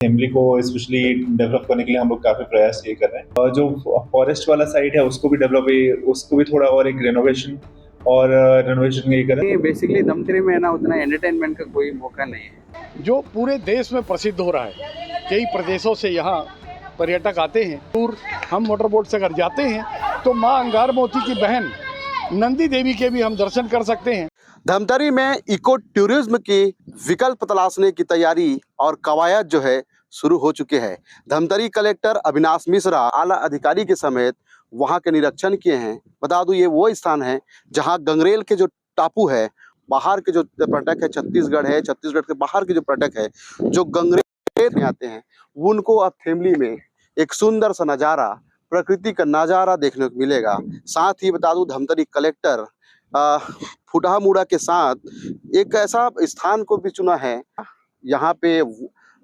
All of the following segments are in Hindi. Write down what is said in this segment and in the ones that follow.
फैमिली को स्पेशली डेवलप करने के लिए हम लोग काफ़ी प्रयास ये कर रहे हैं और जो फॉरेस्ट वाला साइड है उसको भी उसको भी थोड़ा और एक रेनोवेशन यही करें। बेसिकली धमतरी में ना उतना एंटरटेनमेंट का कोई मौका नहीं है जो पूरे देश में प्रसिद्ध हो रहा है। कई प्रदेशों से यहाँ पर्यटक आते हैं। दूर हम मोटर बोट से अगर जाते हैं तो माँ अंगार मोती की बहन नंदी देवी के भी हम दर्शन कर सकते हैं। धमतरी में इको टूरिज्म की विकल्प तलाशने की तैयारी और कवायद जो है शुरू हो चुके हैं। धमतरी कलेक्टर अविनाश मिश्रा आला अधिकारी के समेत वहां के निरीक्षण किए हैं। बता दूं ये वो स्थान है जहां गंगरेल के जो टापू है, बाहर के जो पर्यटक है, छत्तीसगढ़ है, छत्तीसगढ़ के बाहर के जो पर्यटक है जो गंगरेल में आते हैं उनको अब थेमली में एक सुंदर सा नज़ारा, प्रकृति का नज़ारा देखने को मिलेगा। साथ ही बता दूं धमतरी कलेक्टर फुटहा मुड़ा के साथ एक ऐसा स्थान को भी चुना है, यहाँ पे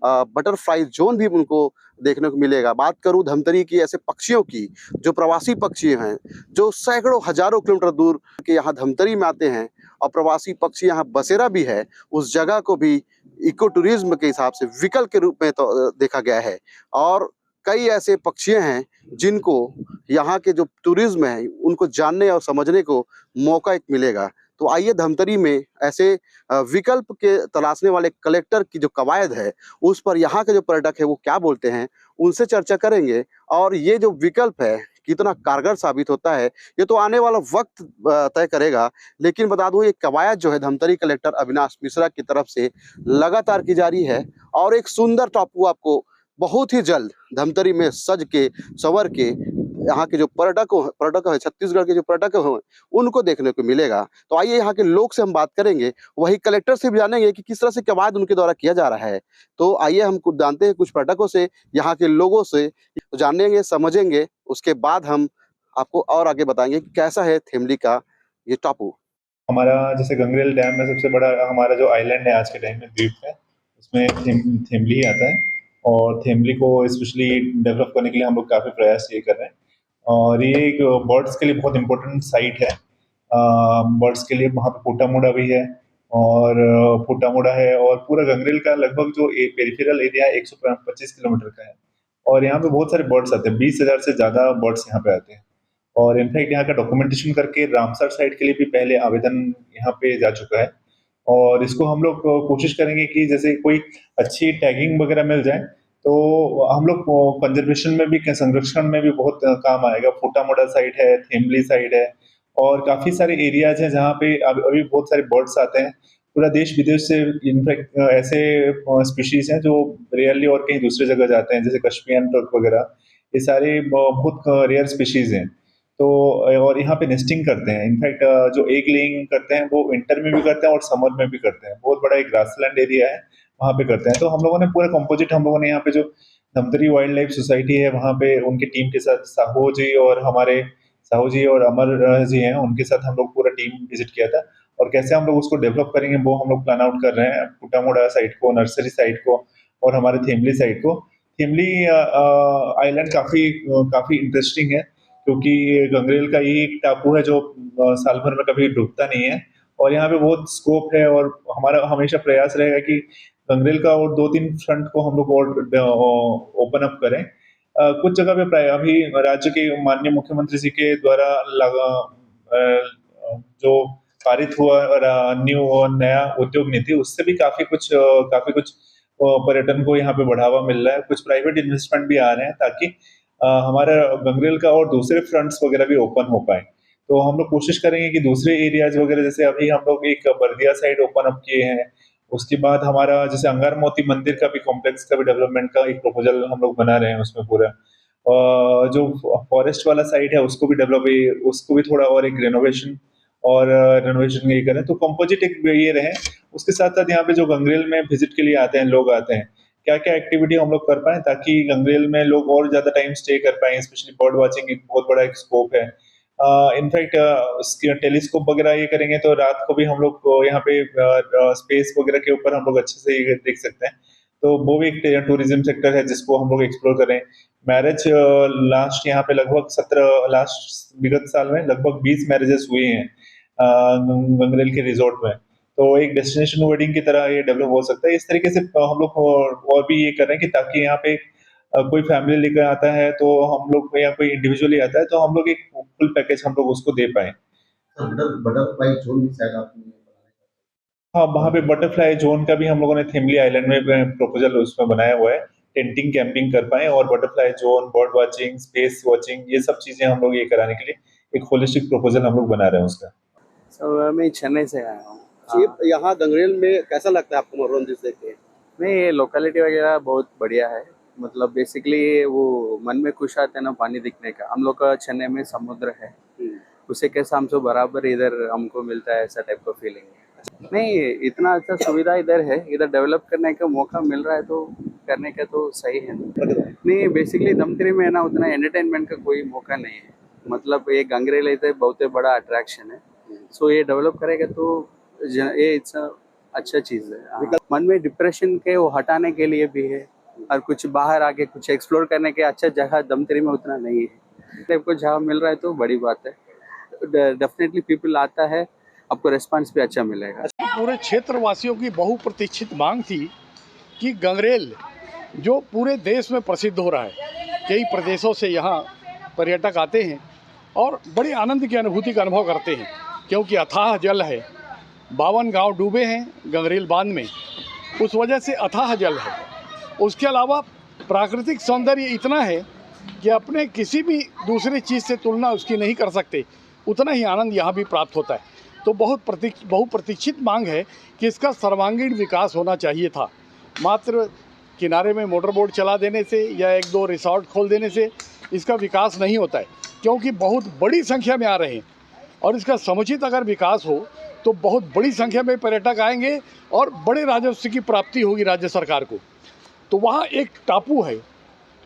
बटरफ्लाई जोन भी उनको देखने को मिलेगा। बात करूं धमतरी की ऐसे पक्षियों की, जो प्रवासी पक्षी हैं, जो सैकड़ों हजारों किलोमीटर दूर के यहाँ धमतरी में आते हैं और प्रवासी पक्षी यहाँ बसेरा भी है, उस जगह को भी इको टूरिज्म के हिसाब से विकल्प के रूप में तो देखा गया है। और कई ऐसे पक्षी हैं जिनको यहाँ के जो टूरिज्म है उनको जानने और समझने को मौका एक मिलेगा। तो आइए धमतरी में ऐसे विकल्प के तलाशने वाले कलेक्टर की जो कवायद है उस पर यहाँ के जो पर्यटक है वो क्या बोलते हैं उनसे चर्चा करेंगे। और ये जो विकल्प है कितना कारगर साबित होता है ये तो आने वाला वक्त तय करेगा। लेकिन बता दूं ये कवायद जो है धमतरी कलेक्टर अविनाश मिश्रा की तरफ से लगातार की जा रही है और एक सुंदर टापू आपको बहुत ही जल्द धमतरी में सज के संवर के यहाँ के जो पर्यटक है, छत्तीसगढ़ के जो पर्यटक हैं उनको देखने को मिलेगा। तो आइए यहाँ के लोग से हम बात करेंगे, वही कलेक्टर से भी जानेंगे कि किस तरह से कवायद उनके द्वारा किया जा रहा है। तो आइए हम कुछ जानते हैं कुछ पर्यटकों से, यहाँ के लोगों से जानेंगे, समझेंगे। उसके बाद हम आपको और आगे बताएंगे कि कैसा है थेमली का ये टापू। हमारा जैसे गंगरेल डैम में सबसे बड़ा हमारा जो आइलैंड है आज के टाइम में, द्वीप है, उसमें थेमली ही आता है और थेमली को स्पेशली डेवलप करने के लिए हम लोग काफ़ी प्रयास ये कर रहे हैं। और ये एक बर्ड्स के लिए बहुत इंपॉर्टेंट साइट है। बर्ड्स के लिए वहाँ पे पोटामुड़ा भी है और पोटामुड़ा है और पूरा गंगरेल का लगभग जो पेरिफेरल एरिया है 125 किलोमीटर का है और यहाँ पे बहुत सारे बर्ड्स आते हैं, 20,000 से ज़्यादा बर्ड्स यहाँ पे आते हैं। और इनफैक्ट यहाँ का डॉक्यूमेंटेशन करके रामसर साइट के लिए भी पहले आवेदन यहाँ पे जा चुका है और इसको हम लोग कोशिश करेंगे कि जैसे कोई अच्छी टैगिंग वगैरह मिल जाए तो हम लोग कंजर्वेशन में भी, संरक्षण में भी बहुत काम आएगा। फूटामोड़ा साइट है, थेमली साइट है और काफी सारे एरियाज हैं जहाँ पे अभी बहुत सारे बर्ड्स आते हैं। पूरा देश विदेश से इनफैक्ट ऐसे स्पीशीज हैं जो रेयरली और कहीं दूसरी जगह जाते हैं, जैसे कश्मीर टर्क वगैरह। ये सारे बहुत रेयर स्पीशीज हैं। तो और यहाँ पे नेस्टिंग करते हैं। इनफैक्ट जो एग लेइंग करते हैं वो विंटर में भी करते हैं और समर में भी करते हैं। बहुत बड़ा एक ग्रासलैंड एरिया है, वहाँ पे करते हैं। तो हम लोगों ने पूरा कंपोजिट, हम लोगों ने यहाँ पे जो धमतरी वाइल्ड लाइफ सोसाइटी है वहाँ पे उनकी टीम के साथ साहू जी और अमर जी हैं, उनके साथ हम लोग पूरा टीम विजिट किया था और कैसे हम लोग उसको डेवलप करेंगे वो हम लोग प्लान आउट कर रहे हैं। पुटामुड़ा साइट को, नर्सरी साइट को और हमारे थेमली साइट को। थेमली आइलैंड काफी काफी इंटरेस्टिंग है क्योंकि गंगरेल का ये एक टापू है जो साल भर में कभी डूबता नहीं है और यहाँ पे बहुत स्कोप है और हमारा हमेशा प्रयास रहेगा कि गंगरेल का और 2-3 फ्रंट को हम लोग और ओपन अप करें। कुछ जगह पे प्राय अभी राज्य के माननीय मुख्यमंत्री जी के द्वारा जो पारित हुआ नया उद्योग नीति, उससे भी काफी कुछ पर्यटन को यहाँ पे बढ़ावा मिल रहा है। कुछ प्राइवेट इन्वेस्टमेंट भी आ रहे हैं ताकि हमारा गंगरेल का और दूसरे फ्रंट्स वगैरह भी ओपन हो पाए। तो हम लोग कोशिश करेंगे कि दूसरे एरियाज वगैरह, जैसे अभी हम लोग एक बर्दिया साइड ओपन अप किए हैं, उसके बाद हमारा जैसे अंगार मोती मंदिर का भी कॉम्प्लेक्स का भी डेवलपमेंट का एक प्रपोजल हम लोग बना रहे हैं। उसमें पूरा जो फॉरेस्ट वाला साइट है उसको भी थोड़ा और एक रेनोवेशन ये करें तो कंपोजिट एक ये रहे। उसके साथ साथ यहाँ पे जो गंगरेल में विजिट के लिए आते हैं, लोग आते हैं, क्या क्या एक्टिविटी हम लोग कर पाए ताकि गंगरेल में लोग और ज्यादा टाइम स्टे कर पाए। स्पेशली बर्ड वाचिंग एक बहुत बड़ा एक स्कोप है। इनफैक्ट टेलीस्कोप वगैरह ये करेंगे तो रात को भी हम लोग यहाँ पे स्पेस वगैरह के ऊपर हम लोग अच्छे से ये देख सकते हैं। तो वो भी एक टूरिज्म सेक्टर है जिसको हम लोग एक्सप्लोर करें। मैरिज लास्ट यहाँ पे लगभग 17 लास्ट विगत साल में लगभग 20 मैरिजेस हुई हैं गंगरेल के रिजॉर्ट में। तो एक डेस्टिनेशन वेडिंग की तरह ये डेवलप हो सकता है। इस तरीके से हम लोग और भी ये कर रहे हैं कि ताकि यहाँ पे कोई फैमिली लेकर आता है तो हम लोग, या कोई इंडिविजुअली आता है तो हम लोग एक फुल पैकेज हम लोग उसको दे पाएँ। बटरफ्लाई जोन भी शायद आपने हाँ, वहाँ पे बटरफ्लाई ज़ोन का भी हम लोगों ने थिमली आइलैंड में प्रपोज़ल उसमें बनाया हुआ है। टेंटिंग, कैंपिंग कर पाएँ और butterfly zone, bird watching, space watching, ये सब चीज़ें हम लोग ये कराने के लिए एक होलिस्टिक प्रपोज़ल हम लोग बना रहे हैं उसका। मैं चेन्नई से आया हूँ। चिप यहाँ गंगरेल में कैसा लगता है आपको मनोरंजन दृश्य देख के? नहीं, ये लोकेलिटी वगैरह बहुत बढ़िया है। मतलब बेसिकली वो मन में खुश आता है ना पानी दिखने का। हम लोग का चेन्नई में समुद्र है, उसे कैसा हमसे बराबर इधर हमको मिलता है, ऐसा टाइप का फीलिंग है। नहीं, इतना अच्छा सुविधा इधर है, इधर डेवलप करने का मौका मिल रहा है तो करने का तो सही है। नहीं, बेसिकली धमतरी में है ना उतना एंटरटेनमेंट का कोई मौका नहीं है। मतलब ये गंगरेल इधर बहुत बड़ा अट्रैक्शन है, सो ये डेवलप करेगा तो ये इट्स अच्छा चीज़ है। मन में डिप्रेशन के वो हटाने के लिए भी है और कुछ बाहर आके कुछ एक्सप्लोर करने के अच्छा जगह धमतरी में उतना नहीं है। टाइप को जहाँ मिल रहा है तो बड़ी बात है। डेफिनेटली पीपल आता है, आपको रिस्पांस भी अच्छा मिलेगा। पूरे क्षेत्र वासियों की बहुप्रतीक्षित मांग थी कि गंगरेल जो पूरे देश में प्रसिद्ध हो रहा है, कई प्रदेशों से यहाँ पर्यटक आते हैं और बड़ी आनंद की अनुभूति का अनुभव करते हैं, क्योंकि अथाह जल है। 52 गांव डूबे हैं गंगरेल बांध में, उस वजह से अथाह जल है। उसके अलावा प्राकृतिक सौंदर्य इतना है कि अपने किसी भी दूसरी चीज़ से तुलना उसकी नहीं कर सकते, उतना ही आनंद यहाँ भी प्राप्त होता है। तो बहुप्रतीक्षित मांग है कि इसका सर्वांगीण विकास होना चाहिए था। मात्र किनारे में मोटर बोट चला देने से या 1-2 रिसॉर्ट खोल देने से इसका विकास नहीं होता है, क्योंकि बहुत बड़ी संख्या में आ रहे हैं और इसका समुचित अगर विकास हो तो बहुत बड़ी संख्या में पर्यटक आएंगे और बड़े राजस्व की प्राप्ति होगी राज्य सरकार को। तो वहाँ एक टापू है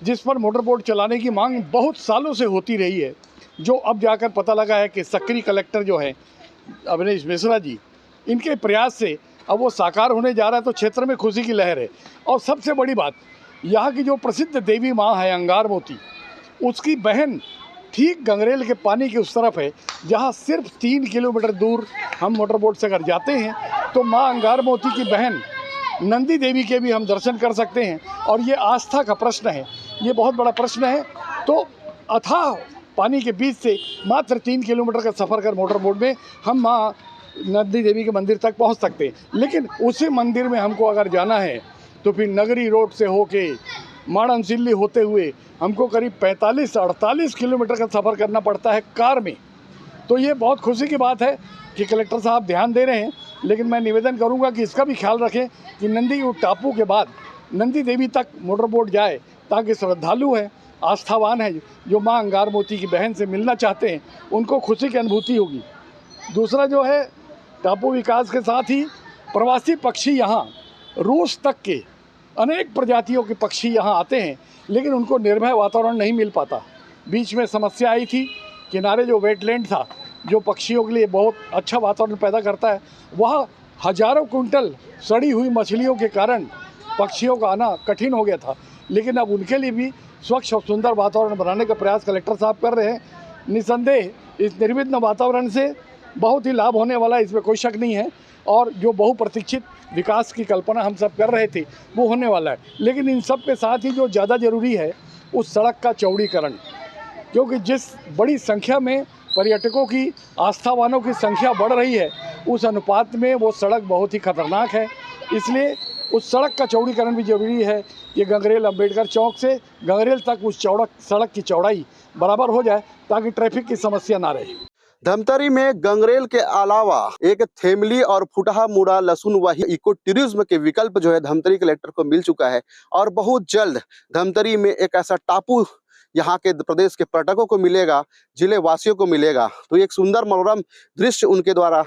जिस पर मोटर बोट चलाने की मांग बहुत सालों से होती रही है, जो अब जाकर पता लगा है कि सक्रिय कलेक्टर जो है अविनाश मिश्रा जी, इनके प्रयास से अब वो साकार होने जा रहा है, तो क्षेत्र में खुशी की लहर है। और सबसे बड़ी बात, यहाँ की जो प्रसिद्ध देवी माँ है अंगार मोती, उसकी बहन ठीक गंगरेल के पानी के उस तरफ है, जहाँ सिर्फ 3 किलोमीटर दूर हम मोटर बोट से अगर जाते हैं तो माँ अंगार मोती की बहन नंदी देवी के भी हम दर्शन कर सकते हैं। और ये आस्था का प्रश्न है, ये बहुत बड़ा प्रश्न है। तो अथाह पानी के बीच से मात्र 3 किलोमीटर का सफ़र कर मोटर बोट में हम माँ नंदी देवी के मंदिर तक पहुंच सकते हैं। लेकिन उसी मंदिर में हमको अगर जाना है तो फिर नगरी रोड से होके माड़नसिल्ली होते हुए हमको करीब 45-48 किलोमीटर का सफ़र करना पड़ता है कार में। तो ये बहुत खुशी की बात है कि कलेक्टर साहब ध्यान दे रहे हैं, लेकिन मैं निवेदन करूंगा कि इसका भी ख्याल रखें कि नंदी टापू के बाद नंदी देवी तक मोटर बोट जाए, ताकि श्रद्धालु हैं, आस्थावान है, जो माँ अंगार मोती की बहन से मिलना चाहते हैं, उनको खुशी की अनुभूति होगी। दूसरा जो है, टापू विकास के साथ ही प्रवासी पक्षी यहाँ रूस तक के अनेक प्रजातियों के पक्षी यहाँ आते हैं, लेकिन उनको निर्भय वातावरण नहीं मिल पाता। बीच में समस्या आई थी, किनारे जो वेटलैंड था जो पक्षियों के लिए बहुत अच्छा वातावरण पैदा करता है, वह हजारों कुंटल सड़ी हुई मछलियों के कारण पक्षियों का आना कठिन हो गया था। लेकिन अब उनके लिए भी स्वच्छ और सुंदर वातावरण बनाने का प्रयास कलेक्टर साहब कर रहे हैं। निसंदेह इस निर्विघ्न वातावरण से बहुत ही लाभ होने वाला है, इसमें कोई शक नहीं है। और जो बहुप्रतीक्षित विकास की कल्पना हम सब कर रहे थे वो होने वाला है। लेकिन इन सब के साथ ही जो ज़्यादा ज़रूरी है, उस सड़क का चौड़ीकरण, क्योंकि जिस बड़ी संख्या में पर्यटकों की, आस्थावानों की संख्या बढ़ रही है, उस अनुपात में वो सड़क बहुत ही खतरनाक है। इसलिए उस सड़क का चौड़ीकरण भी जरूरी है कि गंगरेल अंबेडकर चौक से गंगरेल तक उस सड़क की चौड़ाई बराबर हो जाए, ताकि ट्रैफिक की समस्या ना रहे। धमतरी में गंगरेल के अलावा एक थेमली और फुटहा मुड़ा लहसुन व इको टूरिज्म के विकल्प जो है धमतरी कलेक्टर को मिल चुका है। और बहुत जल्द धमतरी में एक ऐसा टापू यहाँ के प्रदेश के पर्यटकों को मिलेगा, जिले वासियों को मिलेगा। तो एक सुंदर मनोरम दृश्य उनके द्वारा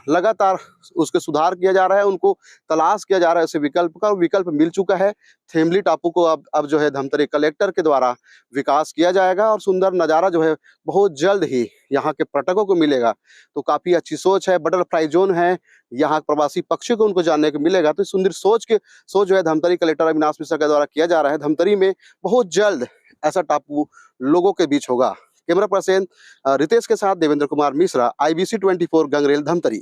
लगातार उसके सुधार किया जा रहा है, उनको तलाश किया जा रहा है उसे विकल्प का। विकल्प मिल चुका है। थेमली टापू को अब जो है धमतरी कलेक्टर के द्वारा विकास किया जाएगा और सुंदर नज़ारा जो है बहुत जल्द ही यहाँ के पर्यटकों को मिलेगा। तो काफ़ी अच्छी सोच है। बटरफ्लाई जोन है, यहाँ प्रवासी पक्षियों को उनको जानने को मिलेगा। तो सुंदर सोच जो है धमतरी कलेक्टर अविनाश मिश्रा के द्वारा किया जा रहा है। धमतरी में बहुत जल्द ऐसा टापू लोगों के बीच होगा। कैमरा पर्सन रितेश के साथ देवेंद्र कुमार मिश्रा, IBC 24 गंगरेल धमतरी।